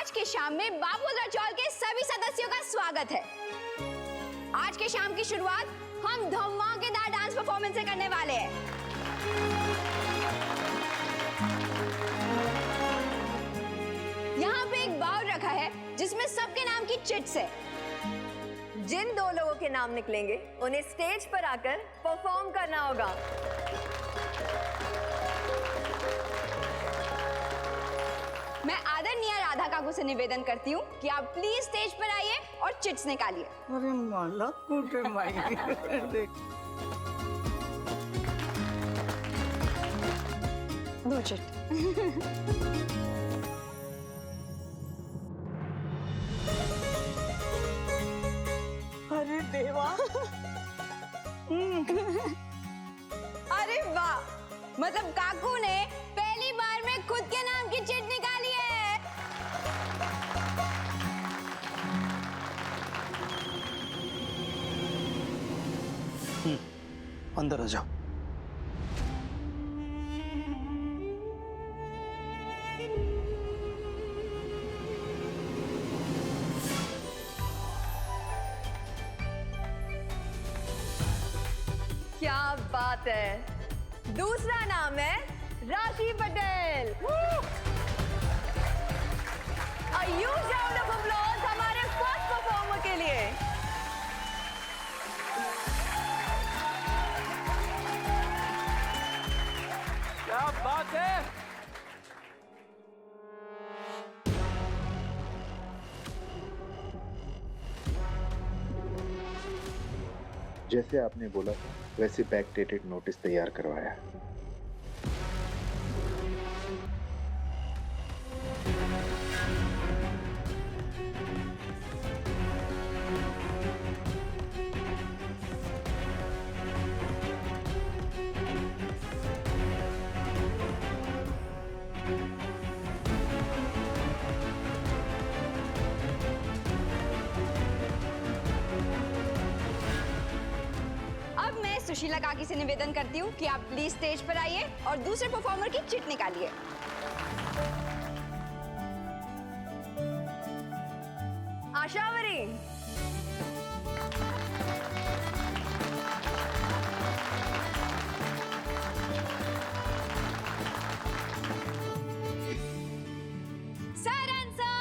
आज के शाम में बापोद्रा चौल के सभी सदस्यों का स्वागत है। आज के शाम की शुरुआत हम धमाकेदार डांस परफॉर्मेंस से करने वाले हैं। यहाँ पे एक बाउल रखा है जिसमें सबके नाम की चिट्स है। जिन दो लोगों के नाम निकलेंगे उन्हें स्टेज पर आकर परफॉर्म करना होगा। मैं आदरणीय राधा काकू से निवेदन करती हूँ कि आप प्लीज स्टेज पर आइए और चिट्स निकालिए। अरे माला कूटे माई देख दो चिट। अरे देवा अरे वाह, मतलब काकू ने पहली बार में खुद के नाम की चिट निकाली है। अंदर आ जाओ। क्या बात है। दूसरा नाम है राशि Patel. A huge round of applause हमारे फर्स्ट परफॉर्मर के लिए। क्या बात है। जैसे आपने बोला था वैसे बैकडेटेड नोटिस तैयार करवाया है। अब मैं सुशीला काकी से निवेदन करती हूँ कि आप प्लीज स्टेज पर आइए और दूसरे परफॉर्मर की चिट निकालिए। आशावरी। सरन सर।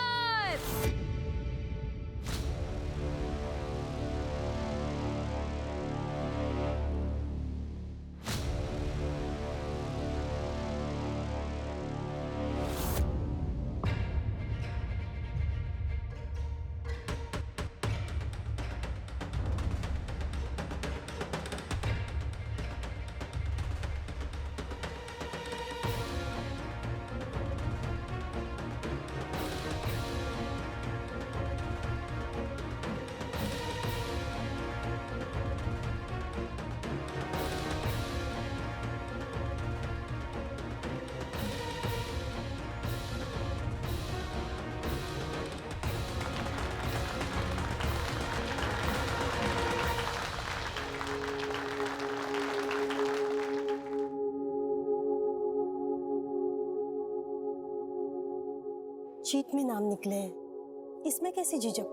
शीट में नाम निकले हैं, इसमें कैसी झिझक?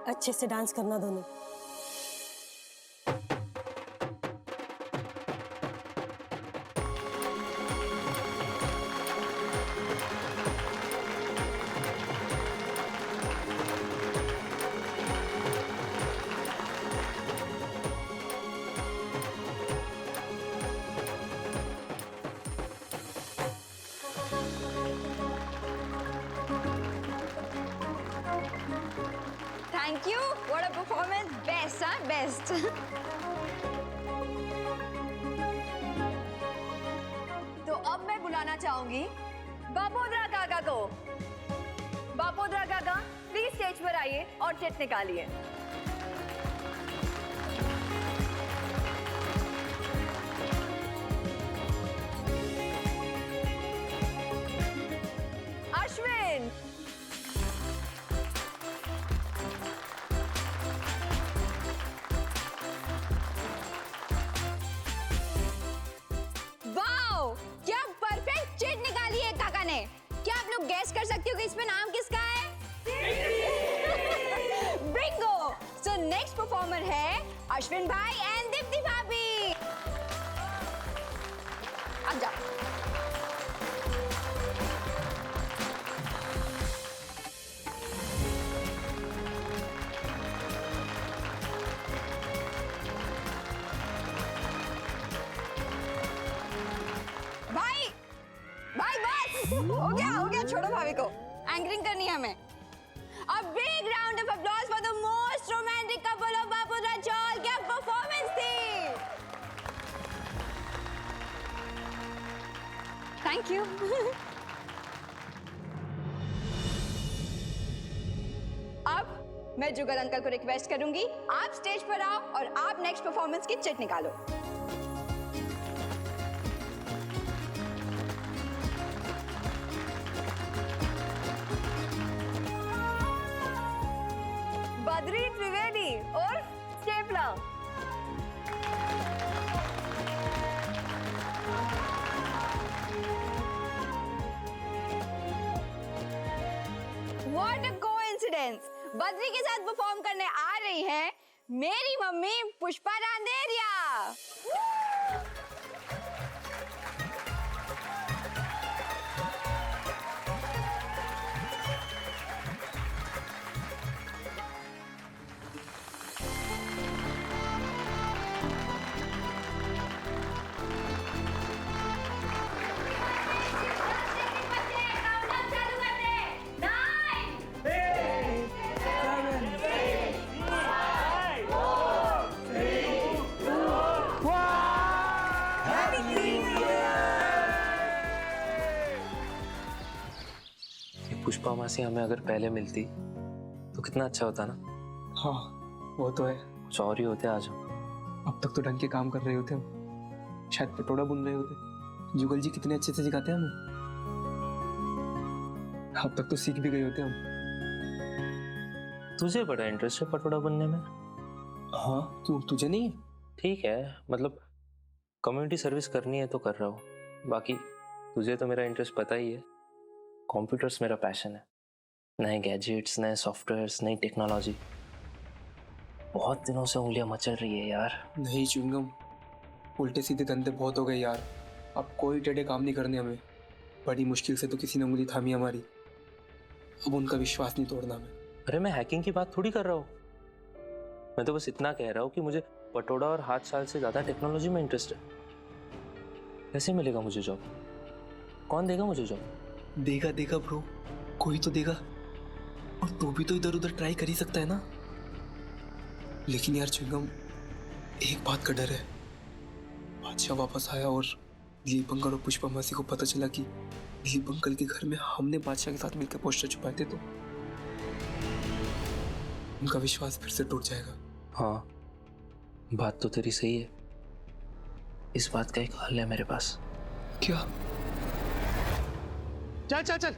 अच्छे से डांस करना दोनों। Thank you, what a performance, best हाँ बेस्ट। तो अब मैं बुलाना चाहूंगी बापोद्रा काका को। बापोद्रा काका प्लीज स्टेज पर आइए और चिट निकालिए। अश्विन। वाओ, क्या तो नेक्स्ट परफॉर्मर है अश्विन भाई एंड दीप्ति भाभी। अब जाओ। भाई भाई बस हो गया छोड़ो भाभी को, एंकरिंग करनी है हमें। A big round of applause for the most romantic couple of बापुद्रा चौल। क्या परफॉर्मेंस थी। Thank you. अब मैं जुगर अंकल को रिक्वेस्ट करूंगी, आप स्टेज पर आओ और आप नेक्स्ट परफॉर्मेंस की चिट निकालो। बद्री त्रिवेदी और स्टेपला। What a coincidence! बद्री के साथ परफॉर्म करने आ रही है मेरी मम्मी पुष्पा रांदेरिया। पुष्पा मासी हमें अगर पहले मिलती तो कितना अच्छा होता ना। हाँ वो तो है। कुछ और ही होते आज हम। अब तक तो ढंग के काम कर रहे होते हम, शायद पटोड़ा बुन रहे होते। जुगल जी कितने अच्छे से सिखाते हैं हमें। अब तक तो सीख भी गए होते हम। तुझे बड़ा इंटरेस्ट है पटोड़ा बुनने में? हाँ क्यों, तुझे नहीं है? ठीक है, मतलब कम्युनिटी सर्विस करनी है तो कर रहा हूँ। बाकी तुझे तो मेरा इंटरेस्ट पता ही है। कंप्यूटर्स मेरा पैशन है। नए गैजेट्स, नए सॉफ्टवेयर्स, नई टेक्नोलॉजी। बहुत दिनों से उंगलियां मचल रही है यार। नहीं च्युइंगम, उल्टे सीधे धंधे बहुत हो गए यार। अब कोई टेढ़े काम नहीं करने हमें। बड़ी मुश्किल से तो किसी ने उंगली थामी हमारी। अब उनका विश्वास नहीं तोड़ना हमें। अरे मैं हैकिंग की बात थोड़ी कर रहा हूँ। मैं तो बस इतना कह रहा हूँ कि मुझे पटोड़ा और हाथ साल से ज्यादा टेक्नोलॉजी में इंटरेस्ट है। कैसे मिलेगा मुझे जॉब? कौन देगा मुझे जॉब? देगा देगा ब्रो, कोई तो देगा। और तू भी तो इधर उधर ट्राई कर ही सकता है ना। लेकिन यार च्युइंगम, एक बात का डर है। बादशाह वापस आया और दिलीप अंकल और पुष्पा मासी को पता चला कि दिलीप अंकल के घर में हमने बादशाह के साथ मिलकर पोस्टर छुपाए थे, तो उनका विश्वास फिर से टूट जाएगा। हाँ, बात तो तेरी सही है। इस बात का एक हल है मेरे पास। क्या? चल चल चल,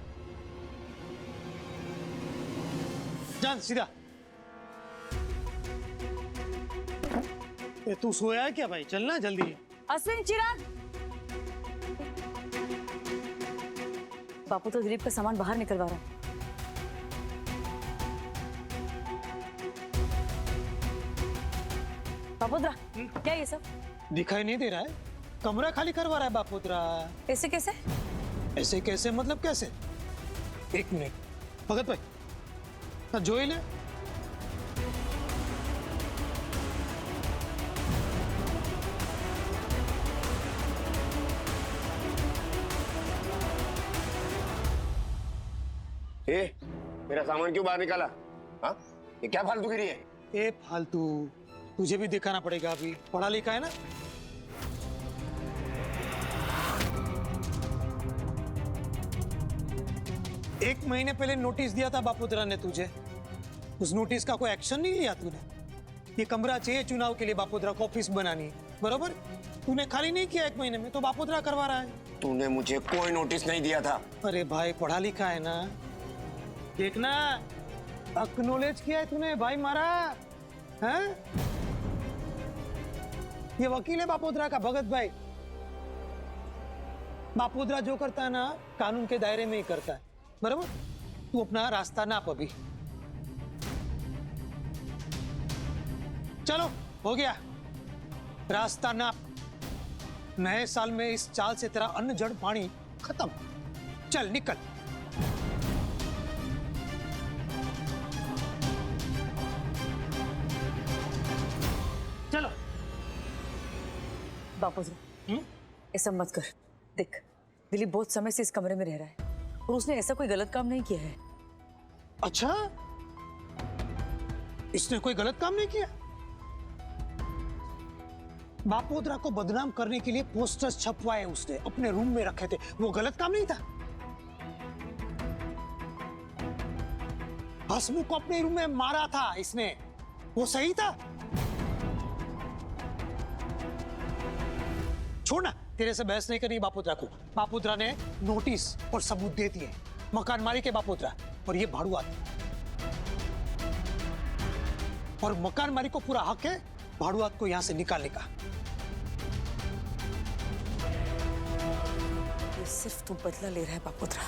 चल सीधा। तू सोया है क्या भाई? चलना जल्दी। अश्विन, चिराग, बापू तो दिलीप का सामान बाहर निकलवा रहा है। बापोद्रा, क्या ये सब? दिखाई नहीं दे रहा है? कमरा खाली करवा रहा है बापोद्रा। ऐसे कैसे? ऐसे कैसे मतलब कैसे? एक मिनट भगत भाई, जो ही ले। मेरा सामान क्यों बाहर निकाला? हाँ, ये क्या फालतूगिरी है? ए फालतू, तुझे भी दिखाना पड़ेगा। अभी पढ़ा लिखा है ना। एक महीने पहले नोटिस दिया था बापोद्रा ने तुझे। उस नोटिस का कोई एक्शन नहीं लिया तूने। ये कमरा चाहिए चुनाव के लिए बापोद्रा को ऑफिस बनानी, बरोबर? तूने खाली नहीं किया एक महीने में, तो बापोद्रा करवा रहा है। तूने मुझे कोई नोटिस नहीं दिया था। अरे भाई, पढ़ा लिखा है ना, देखना। एक्नॉलेज किया है तूने भाई मारा है। ये वकील है बापोद्रा का, भगत भाई। बापोद्रा जो करता है ना, कानून के दायरे में ही करता है, बराबर? तू अपना रास्ता नाप अभी। चलो हो गया, रास्ता नाप। नए साल में इस चाल से तेरा अन्न जड़ पानी खत्म। चल निकल। चलो। बापू जी ऐसा मत कर। देख दिलीप बहुत समय से इस कमरे में रह रहा है और उसने ऐसा कोई गलत काम नहीं किया है। अच्छा, इसने कोई गलत काम नहीं किया? बापोद्रा को बदनाम करने के लिए पोस्टर्स छपवाए उसने, अपने रूम में रखे थे, वो गलत काम नहीं था? हसमुख को अपने रूम में मारा था इसने, वो सही था? छोड़ना, तेरे से बहस नहीं करनी बापोद्रा को। बापोद्रा ने नोटिस और सबूत दे दिए, मकान मालिक है बापोद्रा और ये भाड़ुआत, और मकान मालिक को पूरा हक है भाड़ुआत को यहां से निकालने का। ये सिर्फ तू बदला ले रहा है बापोद्रा।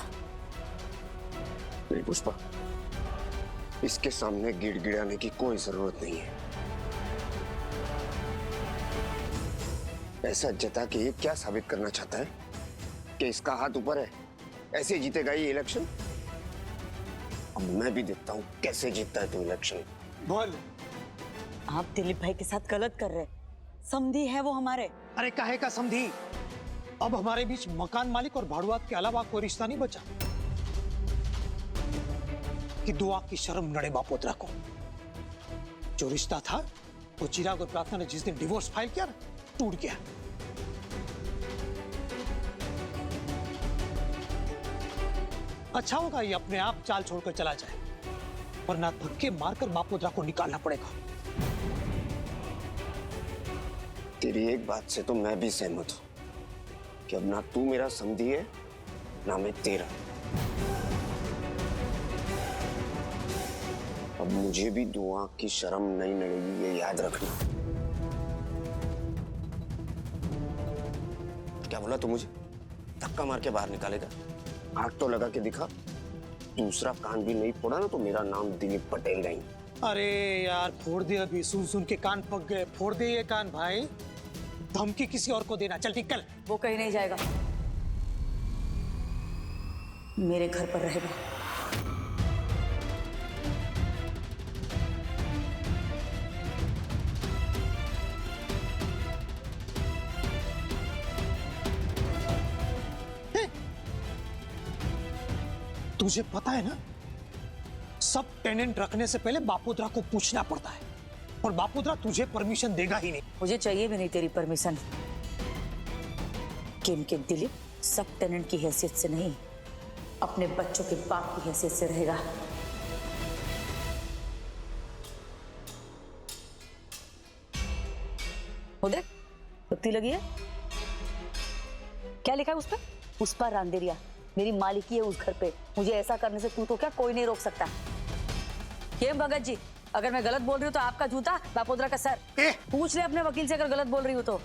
नहीं पुष्पा, इसके सामने गिड़गिड़ाने की कोई जरूरत नहीं है। ऐसा जता के ये क्या साबित करना चाहता है कि इसका हाथ ऊपर है, ऐसे जीतेगा ये इलेक्शन? अब मैं भी देखता हूँ कैसे जीतता है तू इलेक्शन। बोल। आप दिलीप भाई के साथ गलत कर रहे हैं। समधी है वो हमारे। अरे काहे का समधी? अब हमारे बीच मकान मालिक और भाड़ुआत के अलावा कोई रिश्ता नहीं बचा कि दुआ की शर्म नड़े बापोद्रा को। जो रिश्ता था वो चिराग और प्रार्थना ने जिस दिन डिवोर्स फाइल किया टूट गया। अच्छा होगा ये अपने आप चाल छोड़कर चला जाए, वरना धक्के मारकर बापोद्रा को निकालना पड़ेगा। तेरी एक बात से तो मैं भी सहमत हूं कि अब ना तू मेरा समधी है ना मैं तेरा। अब मुझे भी दुआ की शर्म नहीं लगेगी, ये याद रखना। क्या बोला तू मुझे? धक्का मार के बाहर निकालेगा? आग तो लगा के दिखा। दूसरा कान भी नहीं फोड़ा ना तो मेरा नाम दिलीप पटेल नहीं। अरे यार फोड़ दे, अभी सुन सुन के कान पक गए। फोड़ दे ये कान भाई, धमकी किसी और को देना। चल निकल। वो कहीं नहीं जाएगा, मेरे घर पर रहेगा। तुझे पता है ना, सब टेनेंट रखने से पहले बापोद्रा को पूछना पड़ता है, और बापोद्रा तुझे परमिशन देगा ही नहीं। मुझे चाहिए भी नहीं तेरी परमिशन। के दिलीप सब टेनेंट की हैसियत से नहीं, अपने बच्चों के बाप की हैसियत से रहेगा। वो देख पत्ती लगी है, क्या लिखा है उस पर? पुष्पा रांदेरिया मेरी मालिकी है उस घर पे। मुझे ऐसा करने से तू तो क्या कोई नहीं रोक सकता। ये भगत जी, अगर मैं गलत बोल रही हूँ तो आपका जूता, बापोद्रा का सर। पूछ ले अपने वकील से अगर गलत बोल रही हूँ तो।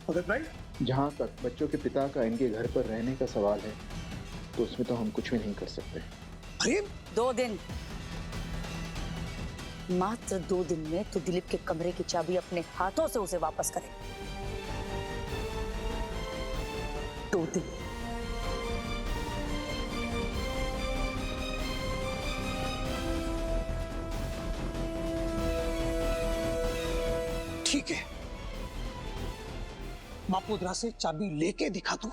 भगत भाई, जहाँ तक बच्चों के पिता का इनके घर पर रहने का सवाल है तो उसमें तो हम कुछ भी नहीं कर सकते। अरे 2 दिन, मात्र 2 दिन में तो दिलीप के कमरे की चाबी अपने हाथों से उसे वापस करे। 2 दिन। ठीक है, बापोद्रा से चाबी लेके दिखा तू।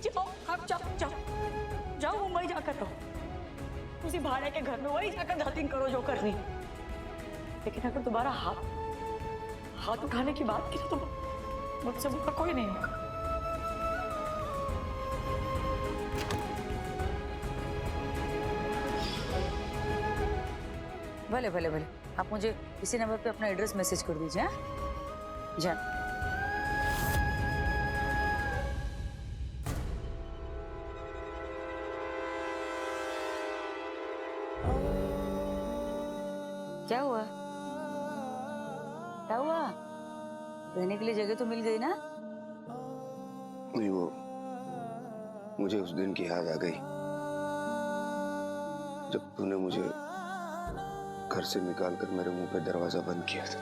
जाओ, आप जाओ जाओ मुंबई जाकर रहो, उसी भाड़े के घर में वही जाकर धतिंग करो जो करनी। लेकिन अगर दोबारा हाथ उठाने की बात की तो मुझसे बुरा कोई नहीं होगा। भले भले भले, आप मुझे इसी नंबर पे अपना एड्रेस मैसेज कर दीजिए। हाँ जा। क्या हुआ? क्या हुआ? रहने के लिए जगह तो मिल गई ना? नहीं, वो मुझे उस दिन की याद आ गई जब तूने मुझे घर से निकालकर मेरे मुंह पे दरवाजा बंद किया था।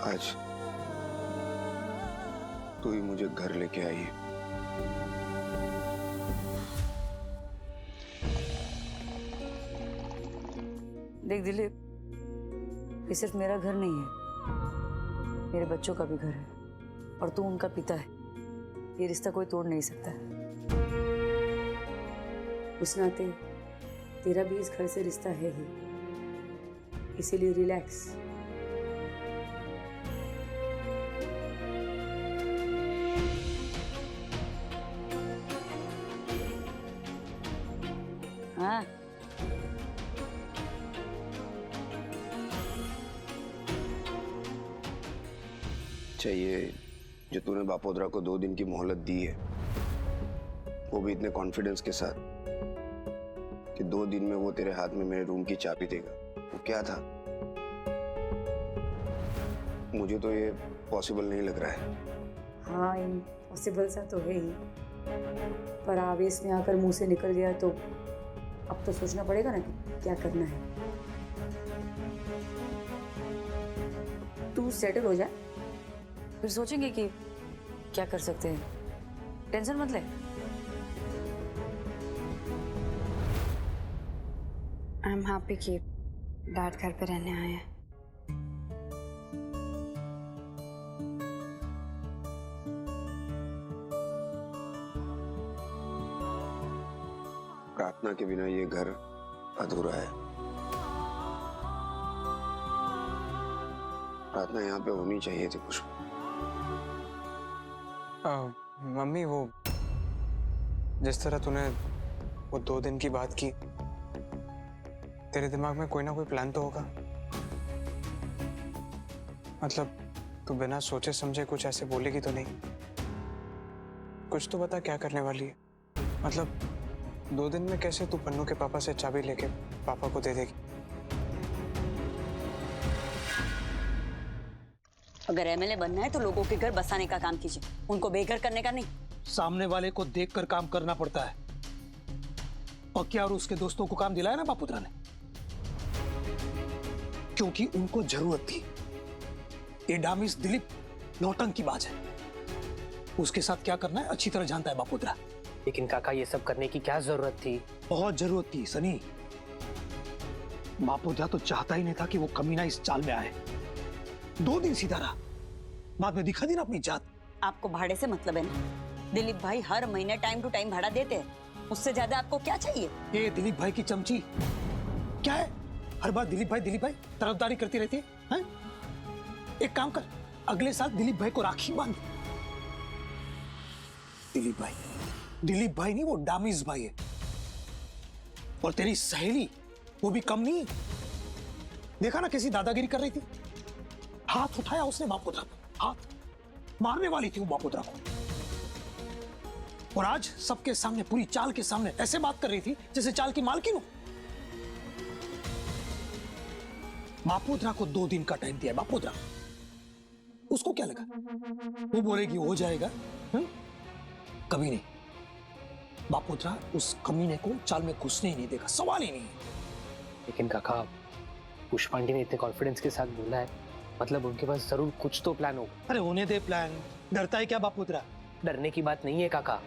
आज तू ही मुझे घर लेके आई है। देख दिलीप, ये सिर्फ मेरा घर नहीं है, मेरे बच्चों का भी घर है और तू उनका पिता है। ये रिश्ता कोई तोड़ नहीं सकता। उस नाते तेरा भी इस घर से रिश्ता है ही, इसीलिए रिलैक्स। हाँ, चाहिए जो तूने बापोद्रा को 2 दिन की मोहलत दी है, वो भी इतने कॉन्फिडेंस के साथ कि 2 दिन में वो तेरे हाथ में मेरे रूम की चाबी देगा। वो क्या था? मुझे तो ये पॉसिबल नहीं लग रहा है। हाँ, इम्पॉसिबल सा तो है ही, पर आवेश में आकर मुंह से निकल गया तो अब तो सोचना पड़ेगा ना कि क्या करना है। तू सेटल हो जाए, फिर सोचेंगे कि क्या कर सकते हैं। टेंशन मत ले। आई एम हैप्पी कि डैड घर पे रहने आए हैं। प्रार्थना के बिना ये घर अधूरा है। प्रार्थना यहाँ पे होनी चाहिए थी पुष्प। मम्मी, वो जिस तरह तूने वो 2 दिन की बात की, तेरे दिमाग में कोई ना कोई प्लान तो होगा। मतलब तू बिना सोचे समझे कुछ ऐसे बोलेगी तो नहीं? कुछ तो बता, क्या करने वाली है? मतलब 2 दिन में कैसे तू पन्नू के पापा से चाबी लेके पापा को दे देगी? अगर एमएलए बनना है तो लोगों के घर बसाने का काम कीजिए, उनको बेघर करने का नहीं। सामने वाले को देखकर काम करना पड़ता है। और क्या और उसके दोस्तों को काम दिलाया ना बापुत्रा ने, क्योंकि उनको जरूरत थी। ये डामिस दिलीप नौटंकीबाज है, उसके साथ क्या करना है अच्छी तरह जानता है बापुत्रा। लेकिन काका, ये सब करने की क्या जरूरत थी? बहुत जरूरत थी सनी। बापुत्रा तो चाहता ही नहीं था कि वो कमीना इस चाल में आए। 2 दिन सीधा रहा, बाद में दिखा दी ना अपनी जात। आपको भाड़े से मतलब है ना? दिलीप भाई हर महीने टाइम टू टाइम भाड़ा देते हैं, उससे ज्यादा आपको क्या चाहिए? ये दिलीप भाई की चमची क्या है? हर बार दिलीप भाई तरफदारी करती रहती है। एक काम कर, अगले साल दिलीप भाई को राखी बांध। दिलीप भाई नहीं, वो डामिस भाई है। और तेरी सहेली वो भी कम नहीं है। देखा ना कैसी दादागिरी कर रही थी। हाथ उठाया उसने बापुत्रा पे, हाथ मारने वाली थी वो बापुत्रा को। और आज सबके सामने, पूरी चाल के सामने ऐसे बात कर रही थी जैसे चाल की मालकिन हो। बापुत्रा को 2 दिन का टाइम दिया। बापुत्रा, उसको क्या लगा वो बोलेगी हो जाएगा? कभी नहीं। बापुत्रा उस कमीने को चाल में घुसने ही नहीं देगा, सवाल ही नहीं है। लेकिन काका, पुष्पा आंटी ने इतने कॉन्फिडेंस के साथ बोला है, मतलब उनके पास जरूर कुछ तो प्लान होगा। अरे होने दे प्लान, डरता है क्या बापुत्रा? डरने की बात नहीं है काका।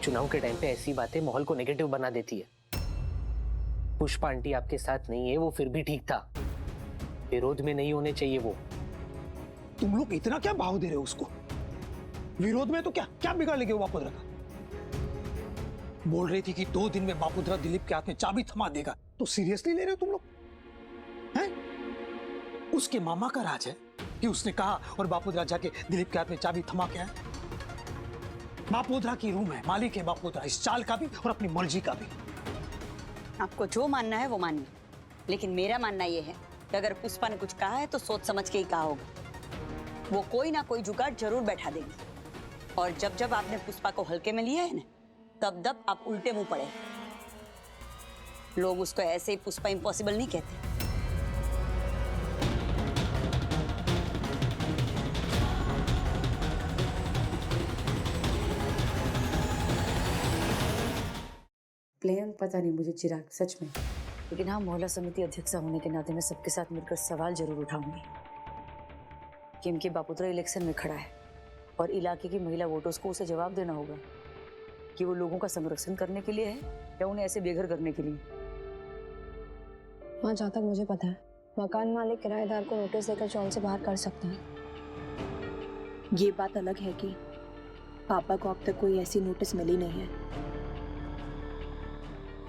चुनाव के टाइम पे ऐसी बातें माहौल को नेगेटिव बना देती है। पुष्पा आंटी आपके साथ नहीं है, वो फिर भी ठीक था। विरोध में नहीं होने चाहिए वो। तुम लोग इतना क्या भाव दे रहे हो उसको? विरोध में तो क्या क्या बिगाड़ लेंगे वो बापोद्रा का? बोल रही थी कि 2 दिन में बापोद्रा दिलीप के हाथ में चाबी थमा देगा, तो सीरियसली ले रहे हो तुम लोग? हैं? उसके मामा का राज है कि उसने कहा और बापोद्रा जाके दिलीप के हाथ में चाबी थमा के आया। बापोद्रा की रूम है, मालिक है बापोद्रा, इस चाल का भी और अपनी मर्जी का भी। आपको जो मानना है वो मानिए, लेकिन मेरा मानना ये है कि अगर पुष्पा ने कुछ कहा है तो सोच समझ के ही कहा होगा। वो कोई ना कोई जुगाड़ जरूर बैठा देंगे, और जब जब आपने पुष्पा को हल्के में लिया है ना, तब तब आप उल्टे मुंह पड़े। लोग उसको ऐसे ही पुष्पा इम्पॉसिबल नहीं कहते। प्लेन पता नहीं मुझे चिराग, सच में। लेकिन हाँ, मोहल्ला समिति अध्यक्ष होने के नाते मैं सबके साथ मिलकर सवाल जरूर उठाऊंगी कि इनके बापोद्रा इलेक्शन में खड़ा है और इलाके की महिला वोटर्स को उसे जवाब देना होगा कि वो लोगों का संरक्षण करने के लिए है या उन्हें ऐसे बेघर करने के लिए। वहाँ जहाँ तक मुझे पता है, मकान मालिक किराएदार को नोटिस देकर चौल से बाहर कर सकता है। ये बात अलग है कि पापा को अब तक कोई ऐसी नोटिस मिली नहीं है।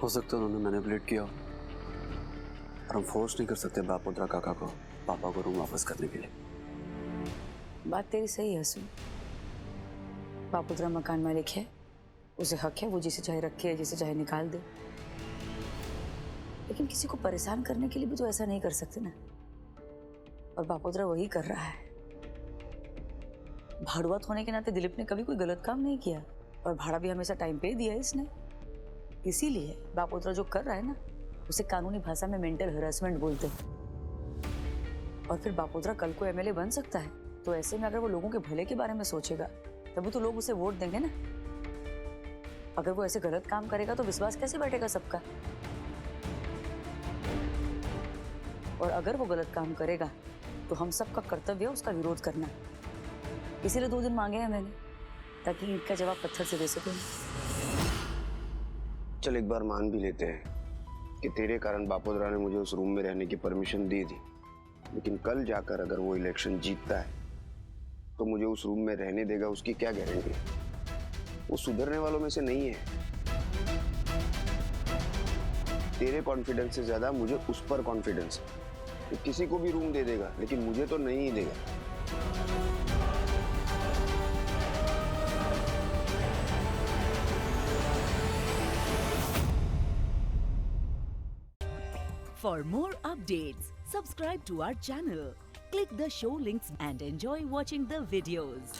हो सकता है उन्होंने मैनिपुलेट किया और हम फोर्स नहीं कर सकते बापोद्रा काका को पापा को रूम वापस करने के लिए। बात तेरी सही है सुन। बापोद्रा मकान मालिक है, उसे हक है, वो जिसे चाहे रखे जिसे चाहे निकाल दे। लेकिन किसी को परेशान करने के लिए भी तो ऐसा नहीं कर सकते ना, और बापोद्रा वही कर रहा है। भाड़ुआत होने के नाते दिलीप ने कभी कोई गलत काम नहीं किया, और भाड़ा भी हमेशा टाइम पे दिया है इसने। इसीलिए बापोद्रा जो कर रहा है ना, उसे कानूनी भाषा में मेंटल हैरेसमेंट बोलते हैं। और फिर बापोद्रा कल को एमएलए बन सकता है, तो ऐसे में अगर वो लोगों के भले के बारे में सोचेगा तभी तो लोग उसे वोट देंगे ना। अगर वो ऐसे गलत काम करेगा तो विश्वास कैसे बैठेगा सबका? और अगर वो गलत काम करेगा तो हम सबका कर्तव्य है उसका विरोध करना। इसीलिए 2 दिन मांगे हैं मैंने, ताकि इनका जवाब पत्थर से दे सकें। चल एक बार मान भी लेते हैं कि तेरे कारण बापोद्रा ने मुझे उस रूम में रहने की परमिशन दे दी, लेकिन कल जाकर अगर वो इलेक्शन जीतता है तो मुझे उस रूम में रहने देगा, उसकी क्या गारंटी है? वो सुधरने वालों में से नहीं है। तेरे कॉन्फिडेंस से ज्यादा मुझे उस पर कॉन्फिडेंस है। तो किसी को भी रूम दे देगा, लेकिन मुझे तो नहीं देगा। For more updates, subscribe to our channel, click the show links and enjoy watching the videos.